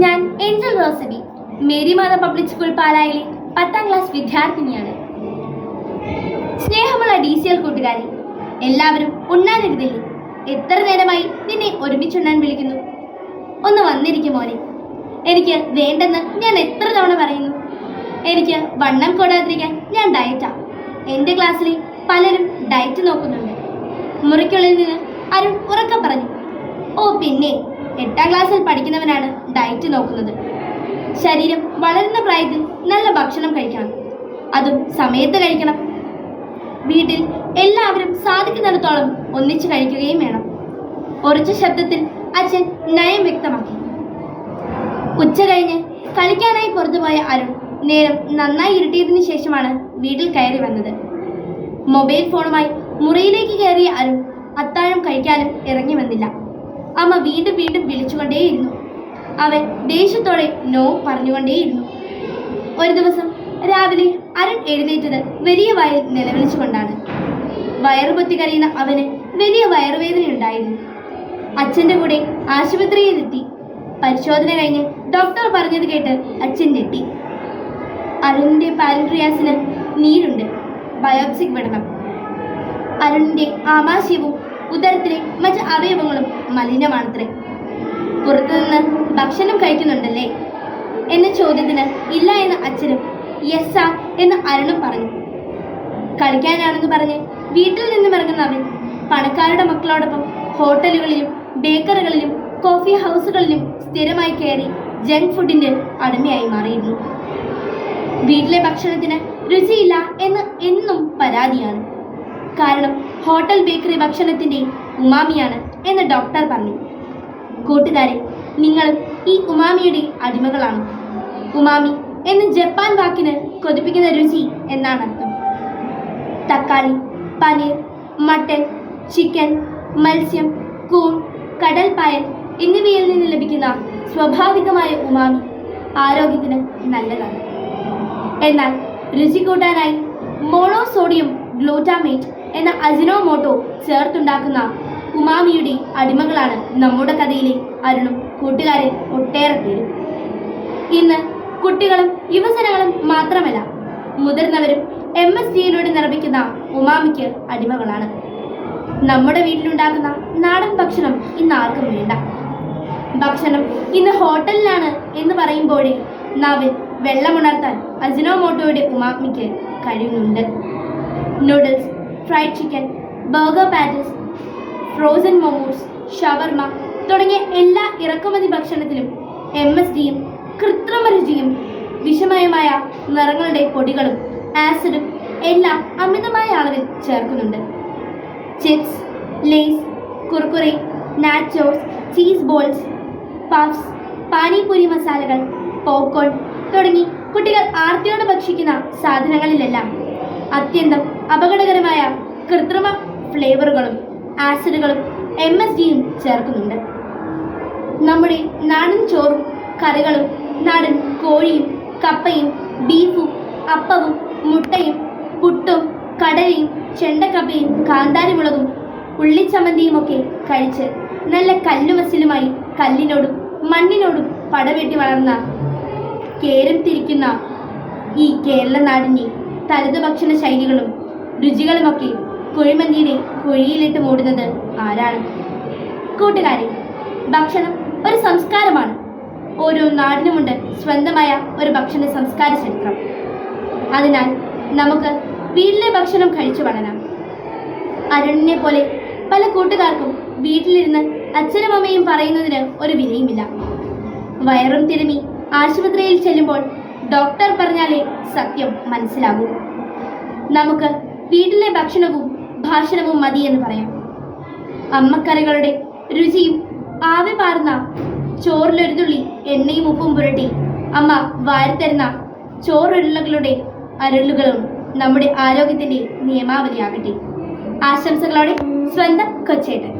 ഞാൻ Angel റോസബി, Mary മാത public school പാലായിലെ 10ാം class വിദ്യാർത്ഥിനിയാണ്. സ്നേഹമുള്ള DCL കൂട്ടുകാരി, എല്ലാവരും ഉണ്ണാനിരുന്നില്ലേ? എത്ര നേരമായി നിന്നെ ഒരുമിച്ചുണ്ണാൻ വിളിക്കുന്നു. ഒന്ന് വന്നിരിക്കും മോനെ. എനിക്ക് വേണ്ടെന്ന് ഞാൻ എത്ര തവണ പറയുന്നു. എനിക്ക് വണ്ണം കൂടാതിരിക്കാൻ ഞാൻ ഡയറ്റാ. എൻ്റെ ക്ലാസ്സിലെ പലരും ഡയറ്റ് നോക്കുന്നുണ്ട്. മുറിക്കുള്ളിൽ നിന്ന് അരുൺ ഉറക്കം പറഞ്ഞു. ഓ പിന്നെ, 8ാം ക്ലാസ്സിൽ പഠിക്കുന്നവനാണ് ഡയറ്റ് നോക്കുന്നത്. ശരീരം വളരുന്ന പ്രായത്തിൽ നല്ല ഭക്ഷണം കഴിക്കണം, അതും സമയത്ത് കഴിക്കണം. വീട്ടിൽ എല്ലാവരും സാധിക്കുന്നിടത്തോളം ഒന്നിച്ച് കഴിക്കുകയും വേണം. ഉറച്ച ശബ്ദത്തിൽ അച്ഛൻ നയം വ്യക്തമാക്കി. ഉച്ച കഴിഞ്ഞ് കളിക്കാനായി പുറത്തുപോയ അരുൺ നേരം നന്നായി ഇരുട്ടിയതിനു ശേഷമാണ് വീട്ടിൽ കയറി വന്നത്. മൊബൈൽ ഫോണുമായി മുറിയിലേക്ക് കയറിയ അരുൺ അത്താഴം കഴിക്കാനും ഇറങ്ങി വന്നില്ല. അമ്മ വീണ്ടും വീണ്ടും വിളിച്ചുകൊണ്ടേയിരുന്നു. അവൻ ദേഷ്യത്തോടെ നോ പറഞ്ഞുകൊണ്ടേയിരുന്നു. ഒരു ദിവസം രാവിലെ അരുൺ എഴുന്നേറ്റത് വലിയ വായിൽ നിലവിളിച്ചുകൊണ്ടാണ്. വയറുപൊത്തി കരയുന്ന അവന് വലിയ വയറുവേദനയുണ്ടായിരുന്നു. അച്ഛൻ്റെ കൂടെ ആശുപത്രിയിലെത്തി. പരിശോധന കഴിഞ്ഞ് ഡോക്ടർ പറഞ്ഞത് കേട്ട് അച്ഛൻ ഞെട്ടി. അരുണിൻ്റെ പാൻക്രിയാസിന് നീരുണ്ട്, ബയോപ്സിക്ക് വിടണം. അരുണിൻ്റെ ആമാശയവും ഉദരത്തിലെ മറ്റ് അവയവങ്ങളും മലിനമാണത്രേ. പുറത്തുനിന്ന് ഭക്ഷണം കഴിക്കുന്നുണ്ടല്ലേ എന്ന ചോദ്യത്തിന് ഇല്ല എന്ന അച്ഛനും യെസ്സാ എന്ന് അരുണും പറഞ്ഞു. കളിക്കാനാണെന്ന് പറഞ്ഞ് വീട്ടിൽ നിന്നും ഇറങ്ങുന്ന അവൻ പണക്കാരുടെ മക്കളോടൊപ്പം ഹോട്ടലുകളിലും ബേക്കറികളിലും കോഫി ഹൗസുകളിലും സ്ഥിരമായി കയറി ജങ്ക് ഫുഡിൻ്റെ അടിമയായി മാറിയിരുന്നു. വീട്ടിലെ ഭക്ഷണത്തിന് രുചിയില്ല എന്ന് എന്നും പരാതിയാണ്. കാരണം ഹോട്ടൽ ബേക്കറി ഭക്ഷണത്തിൻ്റെ ഉമാമിയാണ് എന്ന് ഡോക്ടർ പറഞ്ഞു. കൂട്ടുകാരെ, നിങ്ങളും ഈ ഉമാമിയുടെ അടിമകളാണ്. ഉമാമി എന്ന് ജപ്പാൻ വാക്കിന് കൊതിപ്പിക്കുന്ന രുചി എന്നാണ് അർത്ഥം. തക്കാളി, പനീർ, മട്ടൻ, ചിക്കൻ, മത്സ്യം, കൂൺ, കടൽപ്പായൽ എന്നിവയിൽ നിന്ന് ലഭിക്കുന്ന സ്വാഭാവികമായ ഉമാമി ആരോഗ്യത്തിന് നല്ലതാണ്. എന്നാൽ രുചി കൂട്ടാനായി മോണോസോഡിയം ഗ്ലൂട്ടാമേറ്റ് എന്ന അജിനോമോട്ടോ ചേർത്തുണ്ടാക്കുന്ന ഉമാമിയുടെ അടിമകളാണ് നമ്മുടെ കഥയിലെ അരുണും കൂട്ടുകാരിൽ ഒട്ടേറെ പേരും. ഇന്ന് കുട്ടികളും യുവജനങ്ങളും മാത്രമല്ല, മുതിർന്നവരും MSGയിലൂടെ നിർമ്മിക്കുന്ന ഉമാമിക്ക് അടിമകളാണ്. നമ്മുടെ വീട്ടിലുണ്ടാക്കുന്ന നാടൻ ഭക്ഷണം ഇന്ന് ആർക്കും വേണ്ട. ഭക്ഷണം ഇന്ന് ഹോട്ടലിലാണ് എന്ന് പറയുമ്പോഴേ നാവിൽ വെള്ളമുണർത്താൻ അജിനോമോട്ടോയുടെ ഉമാമിക്ക് കഴിയുന്നുണ്ട്. Noodles, fried chicken, burger patties, frozen momos, shawarma തുടങ്ങിയ എല്ലാ ഇറക്കുമതി ഭക്ഷണത്തിലും MSGയും കൃത്രിമ രുചിയും വിഷമയമായ നിറങ്ങളുടെ പൊടികളും ആസിഡും എല്ലാം അമിതമായ അളവിൽ ചേർക്കുന്നുണ്ട്. Chips, Lay's, Kurkure, nachos, cheese balls, puffs, panipuri മസാലകൾ, പോപ്കോൺ തുടങ്ങി കുട്ടികൾ ആർത്തിയോടെ ഭക്ഷിക്കുന്ന സാധനങ്ങളിലെല്ലാം അത്യന്തം അപകടകരമായ കൃത്രിമ ഫ്ലേവറുകളും ആസിഡുകളും MSGയും ചേർക്കുന്നുണ്ട്. നമ്മുടെ നാടൻ ചോറും കറികളും നാടൻ കോഴിയും കപ്പയും ബീഫും അപ്പവും മുട്ടയും പുട്ടും കടലയും ചെണ്ടക്കപ്പയും കാന്താരിമുളകും ഉള്ളിച്ചമ്മന്തിയുമൊക്കെ കഴിച്ച് നല്ല കല്ലുമസിലുമായി കല്ലിനോടും മണ്ണിനോടും പടവെട്ടി വളർന്ന കേരം തിരിക്കുന്ന ഈ കേരള നാടിൻ്റെ തനത് ഭക്ഷണ ശൈലികളും രുചികളുമൊക്കെ കുഴിമന്തിയുടെ കുഴിയിലിട്ട് മൂടുന്നത് ആരാണ്? കൂട്ടുകാരെ, ഭക്ഷണം ഒരു സംസ്കാരമാണ്. ഓരോ നാടിനുമുണ്ട് സ്വന്തമായ ഒരു ഭക്ഷണ സംസ്കാര ചരിത്രം. അതിനാൽ നമുക്ക് വീട്ടിലെ ഭക്ഷണം കഴിച്ചു വളരാം. അരുണിനെ പോലെ പല കൂട്ടുകാർക്കും വീട്ടിലിരുന്ന് അച്ഛനും അമ്മയും പറയുന്നതിന് ഒരു വിലയുമില്ല. വയറും തിരുമി ആശുപത്രിയിൽ ചെല്ലുമ്പോൾ ഡോക്ടർ പറഞ്ഞാലേ സത്യം മനസ്സിലാകൂ. നമുക്ക് വീട്ടിലെ ഭക്ഷണവും ഭാഷണവും മതിയെന്ന് പറയാം. അമ്മക്കറികളുടെ രുചിയും ആവി പാർന്ന ചോറിലൊരുതുള്ളി എണ്ണയും ഉപ്പും പുരട്ടി അമ്മ വാരിത്തരുന്ന ചോറുരുളകളുടെ അരുളുകളും നമ്മുടെ ആരോഗ്യത്തിൻ്റെ നിയമാവലിയാകട്ടെ. ആശംസകളോടെ സ്വന്തം കൊച്ചേട്ടൻ.